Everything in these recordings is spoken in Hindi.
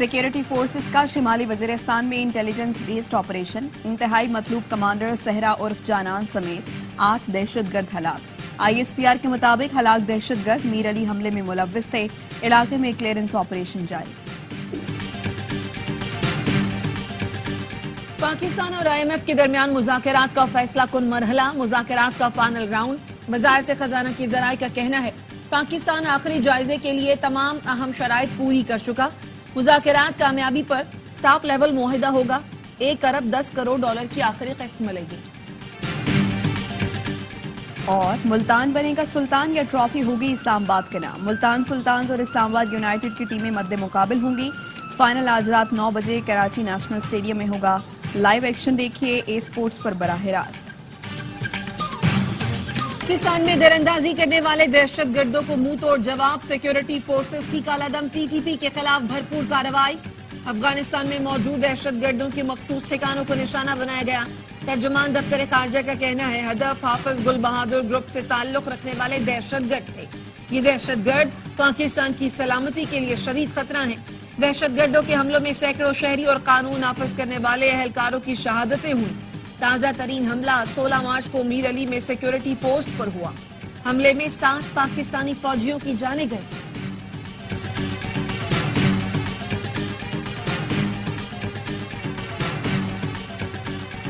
सिक्योरिटी फोर्सेस का शिमाली वजीरिस्तान में इंटेलिजेंस बेस्ड ऑपरेशन, इंतहाई मतलूब कमांडर सहरा उर्फ जानान समेत 8 दहशतगर्द हलाक। ISPR के मुताबिक हलाक दहशतगर्द मीर अली हमले में मुलव्विस थे। इलाके में क्लियरेंस ऑपरेशन जारी। पाकिस्तान और IMF के दरमियान मुज़ाकरात का फैसला कुन मरहला, मुज़ाकरात का फाइनल राउंड। वजारत खजाना की ज़राए का कहना है पाकिस्तान आखिरी जायजे के लिए तमाम अहम शराइत पूरी कर चुका। मुज़ाकरात कामयाबी पर स्टाफ लेवल मुआहिदा होगा। 1 अरब 10 करोड़ डॉलर की आखिरी किस्त मिलेगी। और मुल्तान बनेगा सुल्तान या ट्रॉफी होगी इस्लामाबाद के नाम। मुल्तान सुल्तान्स और इस्लामाबाद यूनाइटेड की टीमें मद्दे मुकाबिल होंगी। फाइनल आज रात 9 बजे कराची नेशनल स्टेडियम में होगा। लाइव एक्शन देखिए ए स्पोर्ट्स पर बराह रास्त। पाकिस्तान में दरअंदाजी करने वाले दहशतगर्दों को मुंह तोड़ जवाब। सिक्योरिटी फोर्सेस की कालादम TTP के खिलाफ भरपूर कार्रवाई। अफगानिस्तान में मौजूद दहशतगर्दों के मखसूस ठिकानों को निशाना बनाया गया। तर्जुमान दफ्तर खारजा का कहना है हदफ हाफिज गुल बहादुर ग्रुप से ताल्लुक रखने वाले दहशतगर्द थे। ये दहशतगर्द पाकिस्तान की सलामती के लिए शदीद खतरा है। दहशतगर्दों के हमलों में सैकड़ों शहरी और कानून नाफिज करने वाले अहलकारों की शहादतें हुई। ताजा तरीन हमला 16 मार्च को मीर अली में सिक्योरिटी पोस्ट पर हुआ। हमले में 7 पाकिस्तानी फौजियों की जानें गई।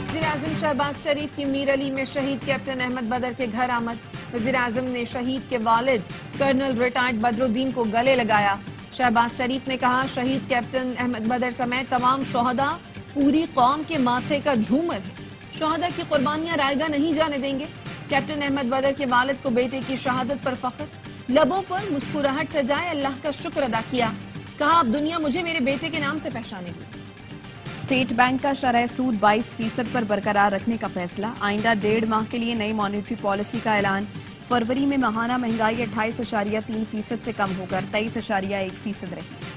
वज़ीर-ए-आज़म शहबाज शरीफ की मीर अली में शहीद कैप्टन अहमद बदर के घर आमद। वज़ीर-ए-आज़म ने शहीद के वालिद कर्नल रिटायर्ड बदरुद्दीन को गले लगाया। शहबाज शरीफ ने कहा शहीद कैप्टन अहमद बदर समेत तमाम शोहदा पूरी कौम के माथे का झूमर है। शोहदा की कुर्बानियां रायगा नहीं जाने देंगे। कैप्टन अहमद बदर के वालिद को बेटे की शहादत पर फख्र, लबों पर मुस्कुराहट सजाए अल्लाह का शुक्र अदा किया। कहा अब दुनिया मुझे मेरे बेटे के नाम से पहचानेगी। स्टेट बैंक का शरह सूद 22% पर बरकरार रखने का फैसला। आइंदा 1.5 माह के लिए नई मॉनेटरी पॉलिसी का ऐलान। फरवरी में माहाना महंगाई 28.3% से कम होकर 23.1% रही।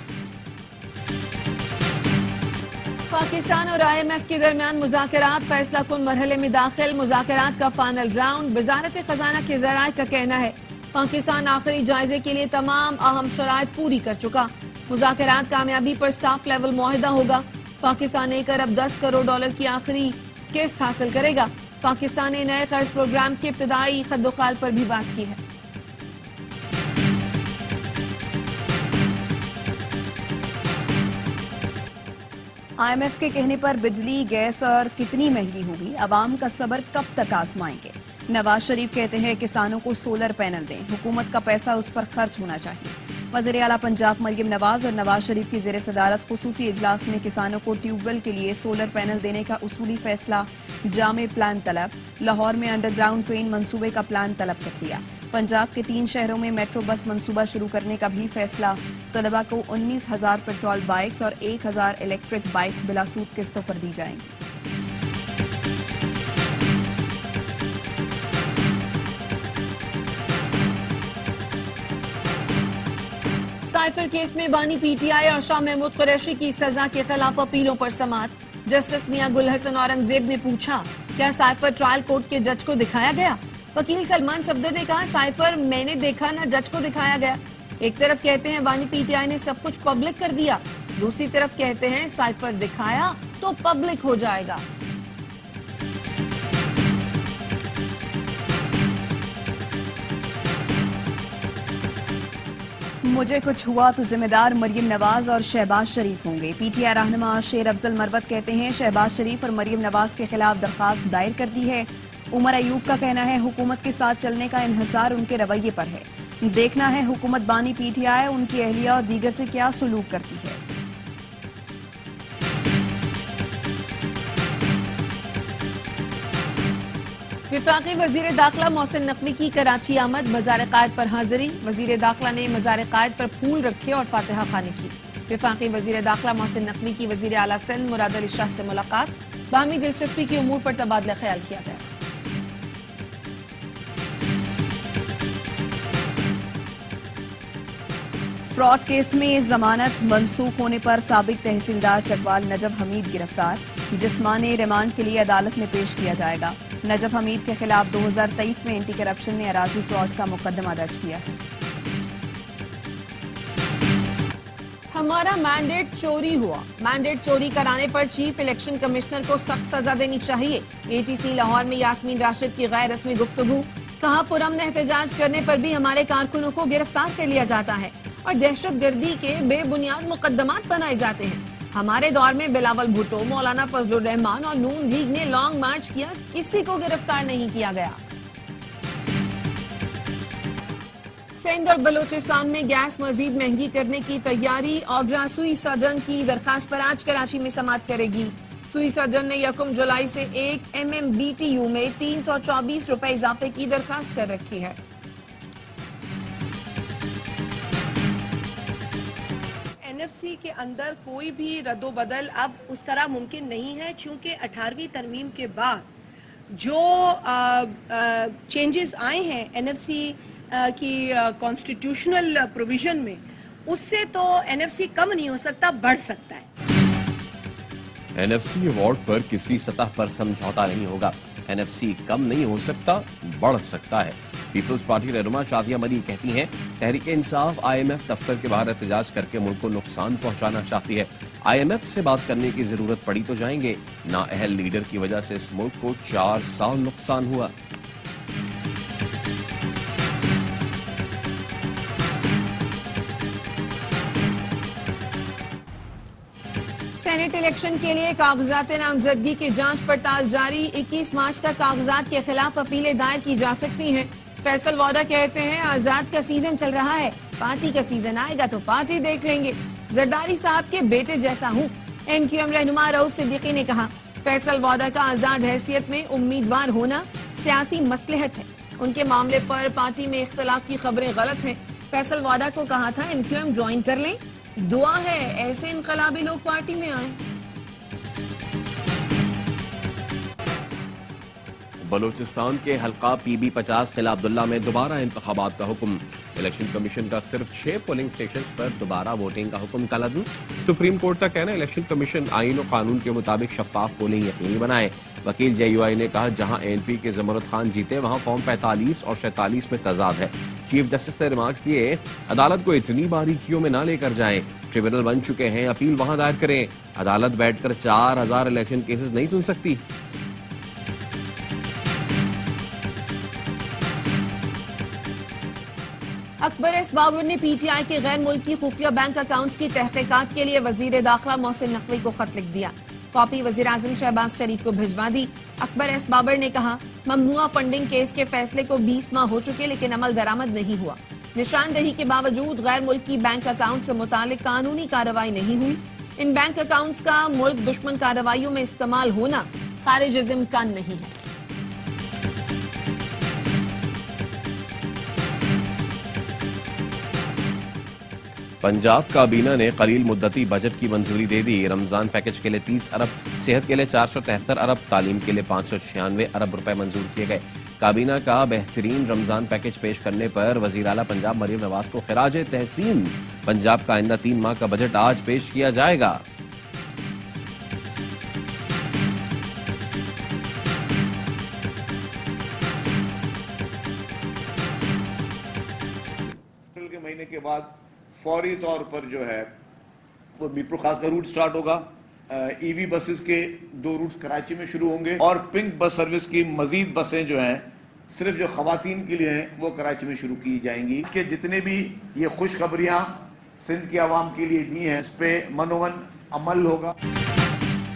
पाकिस्तान और IMF के दरमियान मुज़ाकरात फैसला कुन मरहले में दाखिल। मुज़ाकरात का फाइनल राउंड। वजारत खजाना के ज़राए का कहना है पाकिस्तान आखिरी जायजे के लिए तमाम अहम शराइत पूरी कर चुका। मुज़ाकरात कामयाबी पर स्टाफ लेवल मुआहिदा होगा। पाकिस्तान 1 अरब 10 करोड़ डॉलर की आखिरी किस्त हासिल करेगा। पाकिस्तान ने नए कर्ज प्रोग्राम के इब्तिदाई खद्दोखाल पर भी बात की है। IMF के कहने पर बिजली, गैस और कितनी महंगी होगी, अवाम का सब्र कब तक आजमाएंगे। नवाज शरीफ कहते हैं किसानों को सोलर पैनल दें, हुकूमत का पैसा उस पर खर्च होना चाहिए। वज़ीर आला पंजाब मरियम नवाज और नवाज शरीफ की ज़ेर सदारत खुसूसी इजलास में किसानों को ट्यूबवेल के लिए सोलर पैनल देने का उसूली फैसला। जामे प्लान तलब। लाहौर में अंडरग्राउंड ट्रेन मंसूबे का प्लान तलब कर लिया। पंजाब के 3 शहरों में मेट्रो बस मंसूबा शुरू करने का भी फैसला। तलबा को 19,000 पेट्रोल बाइक्स और 1,000 इलेक्ट्रिक बाइक्स बिलासूद किस्तों पर दी जाएंगी। साइफर केस में बानी PTI और शाह महमूद कुरैशी की सजा के खिलाफ अपीलों पर समाअत। जस्टिस मियां गुल हसन औरंगजेब ने पूछा क्या साइफर ट्रायल कोर्ट के जज को दिखाया गया। वकील सलमान सफदर ने कहा साइफर मैंने देखा ना जज को दिखाया गया। एक तरफ कहते हैं बानी PTI ने सब कुछ पब्लिक कर दिया, दूसरी तरफ कहते हैं साइफर दिखाया तो पब्लिक हो जाएगा। मुझे कुछ हुआ तो जिम्मेदार मरियम नवाज और शहबाज शरीफ होंगे। PTI रहनुमा शेर अफजल मरवत कहते हैं शहबाज शरीफ और मरियम नवाज के खिलाफ दरखास्त दायर कर दी है। उमर अयूब का कहना है हुकूमत के साथ चलने का इन्हिसार उनके रवैये पर है। देखना है हुकूमत बानी PTI उनकी अहलिया और दीगर से क्या सलूक करती है। वफाकी वजीर दाखिला मोहसिन नकवी की कराची आमद। मज़ार कायद पर हाजिरी। वजीर दाखिला ने मज़ार कायद पर फूल रखे और फातिहा खानी की। वफाकी वजीर दाखिला मोहसिन नकवी की वजीर आला सिंध मुराद अली शाह से मुलाकात। बाहमी दिलचस्पी के उमूर पर तबादला ख्याल किया गया। फ्रॉड केस में जमानत मनसूख होने पर साबिक तहसीलदार चकवाल नजब हमीद गिरफ्तार। जिस्मानी रिमांड के लिए अदालत में पेश किया जाएगा। नजब हमीद के खिलाफ 2023 में एंटी करप्शन ने अराजी फ्रॉड का मुकदमा दर्ज किया है। हमारा मैंडेट चोरी हुआ। मैंडेट चोरी कराने पर चीफ इलेक्शन कमिश्नर को सख्त सजा देनी चाहिए। एटीसी लाहौर में यास्मीन राशिद की गैर रस्मी गुफ्तगू। कहा, पुरअमन एहतजाज करने पर भी हमारे कारकुनों को गिरफ्तार कर लिया जाता है और दहशतगर्दी के बेबुनियाद मुकदमात बनाए जाते हैं। हमारे दौर में बिलावल भुट्टो, मौलाना फजलुर रहमान और नून लीग ने लॉन्ग मार्च किया, किसी को गिरफ्तार नहीं किया गया। सिंध और बलूचिस्तान में गैस मजीद महंगी करने की तैयारी। आगरा सुई सदन की दरखास्त पर आज कराची में समाअत करेगी। सुई सदन ने 1 जुलाई से 1 MMBTU में 324 रुपए इजाफे की दरखास्त कर रखी है। NFC के अंदर कोई भी रद्दोबदल अब उस तरह मुमकिन नहीं है, चूंकि 18वीं तरमीम के बाद जो चेंजेस आए हैं NFC की कॉन्स्टिट्यूशनल प्रोविजन में, उससे तो NFC कम नहीं हो सकता, बढ़ सकता है। NFC अवार्ड पर किसी सतह पर समझौता नहीं होगा। NFC कम नहीं हो सकता, बढ़ सकता है। पीपल्स पार्टी रहनुमा शादिया मनी कहती हैं, तहरीक इंसाफ IMF दफ्तर के बाहर एहतजाज करके मुल्क को नुकसान पहुंचाना चाहती है। IMF से बात करने की जरूरत पड़ी तो जाएंगे। नाअहल लीडर की वजह से इस मुल्क को 4 साल नुकसान हुआ। सेनेट इलेक्शन के लिए कागजात नामजदगी की जांच पड़ताल जारी। 21 मार्च तक कागजात के खिलाफ अपीलें दायर की जा सकती हैं। फैसल वादा कहते हैं, आजाद का सीजन चल रहा है, पार्टी का सीजन आएगा तो पार्टी देख लेंगे। जरदारी साहब के बेटे जैसा हूँ। MQM रहनुमा रऊफ सिद्दीकी ने कहा, फैसल वादा का आजाद हैसियत में उम्मीदवार होना सियासी मसलहत है। उनके मामले पर पार्टी में इख्तलाफ की खबरें गलत हैं। फैसल वादा को कहा था MQM ज्वाइन कर लें, दुआ है ऐसे इनकलाबी लोग पार्टी में आए। बलूचिस्तान के हल्का PB 50 किला अब्दुल्ला में दोबारा इंतखाबात का हुक्म। इलेक्शन कमीशन का सिर्फ 6 पोलिंग स्टेशंस पर दोबारा वोटिंग का हुक्म कलअदम। सुप्रीम कोर्ट का कहना, इलेक्शन कमीशन आईन और कानून के मुताबिक शफाफ पोलिंग यकीनी बनाए। वकील JUI ने कहा, जहां ANP के जमरुद खान जीते वहां फॉर्म 45 और 46 में तजाद है। चीफ जस्टिस ने रिमार्क्स दिए, अदालत को इतनी बारीकियों में ना लेकर जाएं। ट्रिब्यूनल बन चुके हैं, अपील वहां दायर करें। अदालत बैठकर 4000 इलेक्शन केसेस नहीं सुन सकती। अकबर एस बाबर ने PTI के गैर मुल्की खुफिया बैंक अकाउंट्स की तहकीकात के लिए वजीर दाखिला मोहसिन नकवी को खत लिख दिया। कॉपी वजीर आजम शहबाज शरीफ को भिजवा दी। अकबर एस बाबर ने कहा, ममनुआ फंडिंग केस के फैसले को 20 माह हो चुके लेकिन अमल दरामद नहीं हुआ। निशानदही के बावजूद गैर मुल्की बैंक अकाउंट से मुतालिक कानूनी कार्रवाई नहीं हुई। इन बैंक अकाउंट्स का मुल्क दुश्मन कार्रवाइयों में इस्तेमाल होना खारिज इम्कान नहीं है। पंजाब काबीना ने कलील मुद्दती बजट की मंजूरी दे दी। रमजान पैकेज के लिए 30 अरब, सेहत के लिए 473 अरब, तालीम के लिए 596 अरब रुपए मंजूर किए गए। काबीना का बेहतरीन रमजान पैकेज पेश करने पर वजीर आला पंजाब मरियम नवाज को खिराज तहसीन। पंजाब का आइंदा 3 माह का बजट आज पेश किया जाएगा। के महीने के बाद फौरी तौर पर जो है वो मीरपुर खास का रूट स्टार्ट होगा। EV बसेस के 2 रूट्स कराची में शुरू होंगे और पिंक बस सर्विस की मजीद बसें जो हैं सिर्फ जो खवातीन के लिए हैं वो कराची में शुरू की जाएंगी। इसके जितने भी ये खुशखबरियां सिंध की आवाम के लिए दी हैं, इस पे मनोवन अमल होगा।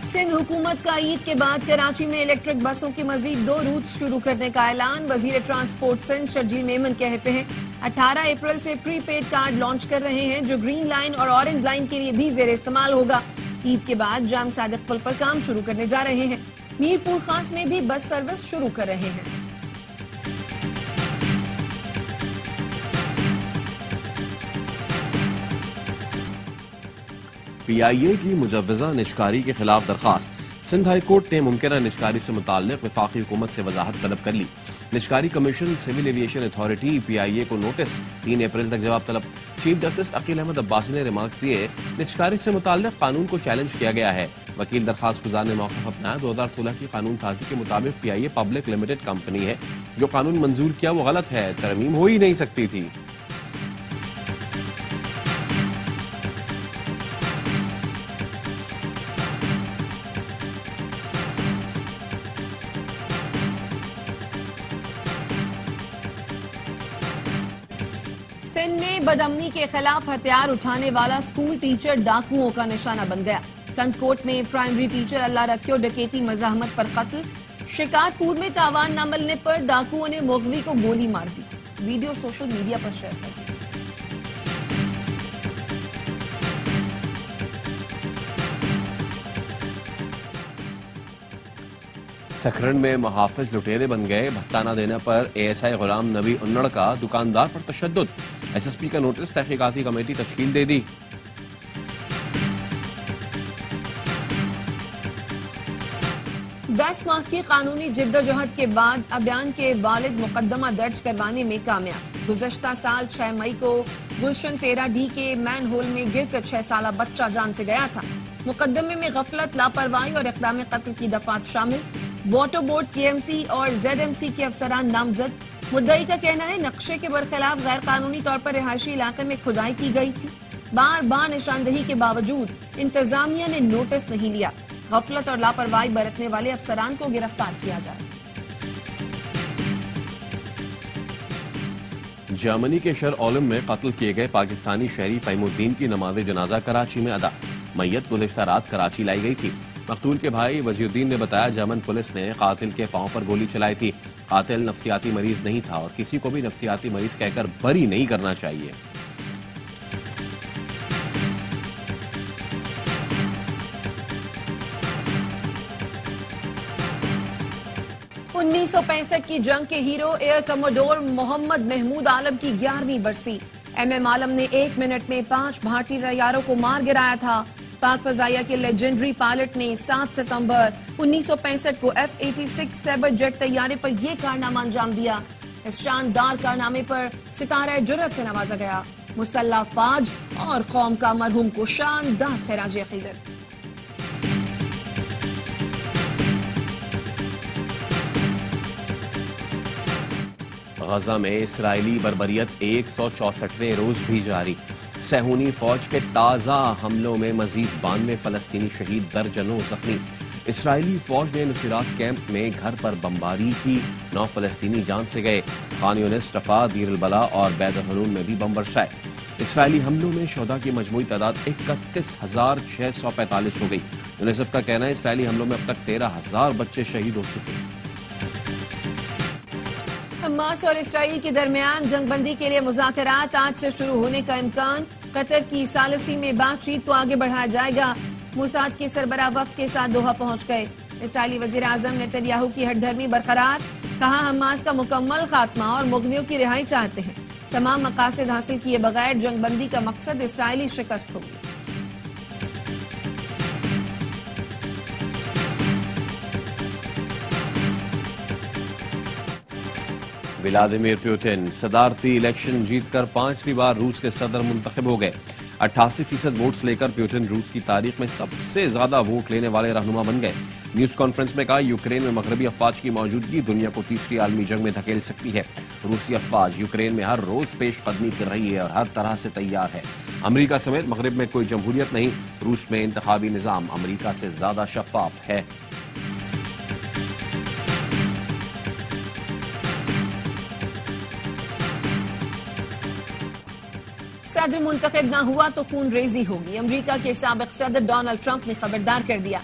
सिंध हुकूमत का ईद के बाद कराची में इलेक्ट्रिक बसों की मजीद 2 रूट शुरू करने का ऐलान। वजीर ट्रांसपोर्ट सिंध शर्जील मेमन कहते हैं, 18 अप्रैल से प्रीपेड कार्ड लॉन्च कर रहे हैं जो ग्रीन लाइन और ऑरेंज लाइन के लिए भी जेर इस्तेमाल होगा। ईद के बाद जाम सादिक पुल पर काम शुरू करने जा रहे हैं। मीरपुर खास में भी बस सर्विस शुरू कर रहे हैं। PIA की मुजव्वज़ा निजकारी के खिलाफ दरखास्त। सिंध हाई कोर्ट ने मुमकिना निजकारी से मुताल्लिक वफाकी हुकूमत से वजाहत तलब कर ली। निजकारी commission civil aviation authority PIA को नोटिस, 3 अप्रैल तक जवाब तलब। चीफ जस्टिस अकील अहमद अब्बासी ने रिमार्क्स दिए, निजकारी से मुताल्लिक कानून को चैलेंज किया गया है। वकील दरखास्त गुजार ने मौक़िफ़ अपनाया। 2016 की कानून साजी के मुताबिक PIA पब्लिक लिमिटेड कंपनी है। जो कानून मंजूर किया वो गलत है, तरमीम हो ही नहीं सकती थी। सिंध में बदअमनी के खिलाफ हथियार उठाने वाला स्कूल टीचर डाकुओं का निशाना बन गया। कंदकोट में प्राइमरी टीचर अल्लाह रखियो डकैती मज़ाहमत पर कत्ल। शिकारपुर में तावान न मिलने पर डाकुओं ने मुगवी को गोली मार दी। वीडियो सोशल मीडिया पर शेयर कर दी। सखरन में मुहाफिज लुटेरे बन गए। भत्ता न देने पर एएसआई गुलाम नबी उन्नड़ का दुकानदार पर तशद्दुद। एसएसपी का नोटिस, तहकीकाती कमेटी तश्कील दे दी। दस माह की कानूनी जिद्दोजहद के बाद अबियान के वालिद मुकदमा दर्ज करवाने में कामयाब। गुज़श्ता साल 6 मई को गुलशन 13D के मैन होल में गिरकर 6 साला बच्चा जान से गया था। मुकदमे में गफलत, लापरवाही और इक़दाम कत्ल की दफात शामिल। वाटर बोर्ड, केएमसी और जेडएमसी के अफसरान नामजद। मुद्दई का कहना है नक्शे के बरखिलाफ गैर कानूनी तौर पर रिहायशी इलाके में खुदाई की गई थी। बार बार निशानदही के बावजूद इंतजामिया ने नोटिस नहीं लिया। गफलत और लापरवाही बरतने वाले अफसरान को गिरफ्तार किया जाए। जर्मनी के शर ओलम में कत्ल किए गए पाकिस्तानी शहरी फहीमुद्दीन की नमाज जनाजा कराची में अदा। मैयत गुज़श्ता रात कराची लाई गई थी। मकतूल के भाई वजीउद्दीन ने बताया जर्मन पुलिस ने कातिल के पांव पर गोली चलाई थी। कातिल नफ्सियाती मरीज नहीं था और किसी को भी नफ्सियाती मरीज कहकर बरी नहीं करना चाहिए। उन्नीस 1965 की जंग के hero air commodore Mohammad Mahmood Alam की 11वीं बरसी। MM आलम ने 1 मिनट में 5 भारतीय तैयारों को मार गिराया था। पाक फजाइया के लेजेंडरी पायलट ने 7 सितंबर 1965 को F-86 सैबर जेट तैयारे पर यह कारनामा अंजाम दिया। इस शानदार कारनामे पर सितारा जुर्रत से नवाजा गया। मुसल्लह फाज और कौम का मरहूम को शानदार खिराज अकीदत। गजा में इसराइली बर्बरियत 164वें रोज भी जारी। सहूनी फौज के ताजा हमलों में मजीद 92 फलस्तीनी शहीद, दर्जनों जख्मी। इसराइली फौज ने नुसरात कैंप में घर पर बमबारी की, 9 फलस्तीनी जान से गए। खान यूनिस, रफा, दीर अल बला और बैत हनून में भी बम बरसाए। इसराइली हमलों में शोधा की मजमूई तादाद 31,645 हो गई। यूनिसेफ का कहना है इसराइली हमलों में अब तक 13,000 बच्चे शहीद हो चुके हैं। हमास और इसराइल के दरमियान जंगबंदी के लिए मुज़ाकरात आज से शुरू होने का इम्कान। कतर की सालसी में बातचीत को आगे बढ़ाया जाएगा। मोसाद के सरबराह वफ्द के साथ दोहा पहुंच गए। इसराइली वजीर आजम नेतन्याहू की हठधर्मी बरकरार, कहा हमास का मुकम्मल खात्मा और मुग़नियों की रिहाई चाहते हैं। तमाम मकासद हासिल किए बगैर जंगबंदी का मकसद इसराइली शिकस्त होगी। व्लादिमीर पुतिन सदारती इलेक्शन जीतकर 5वीं बार रूस के सदर मुंतखब हो गए। 88% वोट्स लेकर पुतिन रूस की तारीख में सबसे ज्यादा वोट लेने वाले रहनुमा बन गए। न्यूज कॉन्फ्रेंस में कहा यूक्रेन में मगरबी अफवाज की मौजूदगी दुनिया को तीसरी आलमी जंग में धकेल सकती है। रूसी अफवाज यूक्रेन में हर रोज पेशकदमी कर रही है और हर तरह से तैयार है। अमरीका समेत मगरब में कोई जमहूरियत नहीं। रूस में इंतखाबी निजाम अमरीका से ज्यादा शफाफ है। सदर मुंतखब ना हुआ तो खून रेजी होगी। अमरीका के साबिक सदर डोनाल्ड ट्रंप ने खबरदार कर दिया।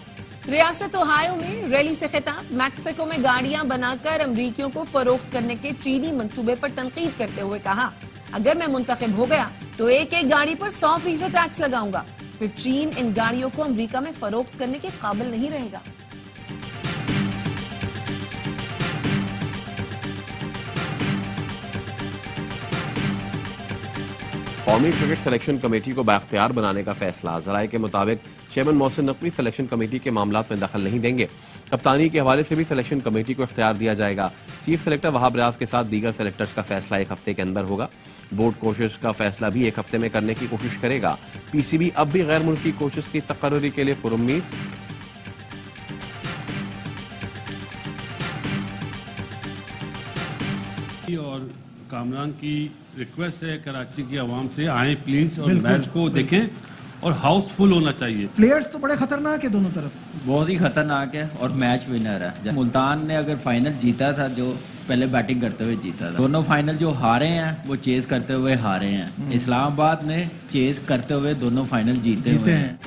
रियासत ओहायो में रैली से खिताब। मैक्सिको में गाड़ियां बनाकर अमरीकियों को फरोख्त करने के चीनी मंसूबे पर तनकीद करते हुए कहा, अगर मैं मुंतखब हो गया तो एक एक गाड़ी पर 100% टैक्स लगाऊंगा। फिर चीन इन गाड़ियों को अमरीका में फरोख्त करने के काबिल नहीं रहेगा। कौमी क्रिकेट सिलेक्शन कमेटी को बाख्तियार बनाने का फैसला। जराये के मुताबिक chairman Mohsin Naqvi selection committee के मामलात में दखल नहीं देंगे। कप्तानी के हवाले से भी सिलेक्शन कमेटी को इख्तियार दिया जाएगा। चीफ सेलेक्टर वहाब रियाज के साथ दीगर सेलेक्टर्स का फैसला 1 हफ्ते के अंदर होगा। बोर्ड कोचेस का फैसला भी 1 हफ्ते में करने की कोशिश करेगा। पीसीबी अब भी गैर मुल्की कोचेस की तकर्री के लिए पुरुम्मीद। और कामरान की रिक्वेस्ट है कराची की आवाम से आए प्लीज और मैच को देखें और हाउसफुल होना चाहिए। प्लेयर्स तो बड़े खतरनाक है दोनों तरफ, बहुत ही खतरनाक है और मैच विनर है। मुल्तान ने अगर फाइनल जीता था, जो पहले बैटिंग करते हुए जीता था, दोनों फाइनल जो हारे हैं वो चेज करते हुए हारे हैं। इस्लामाबाद ने चेज करते हुए दोनों फाइनल जीते हुए हैं।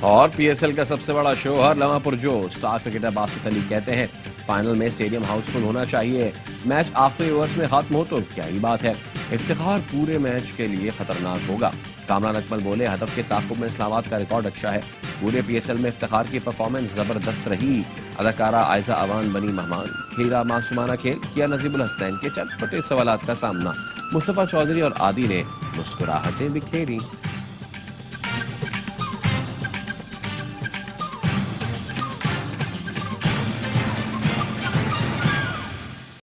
और पीएसएल का सबसे बड़ा शो हर लम्हा पुरजोर। स्टार क्रिकेटर बासित अली कहते हैं फाइनल में स्टेडियम हाउसफुल होना चाहिए, मैच आखिरी ओवर्स में खत्म हो तो क्या ही बात है, इफ्तिखार पूरे मैच के लिए खतरनाक होगा। कामरान अकमल बोले हदफ के ताकुब में इस्लामाबाद का रिकॉर्ड अच्छा है, पूरे पीएसएल में इफ्तिखार की परफॉर्मेंस जबरदस्त रही। अदाकारा आयजा अवान बनी मेहमान, खेला मासूमाना खेल, किया नजीबुल हसनैन के चटपटे सवालात का सामना, मुस्तफा चौधरी और आदि ने मुस्कुराहटें बिखेरी।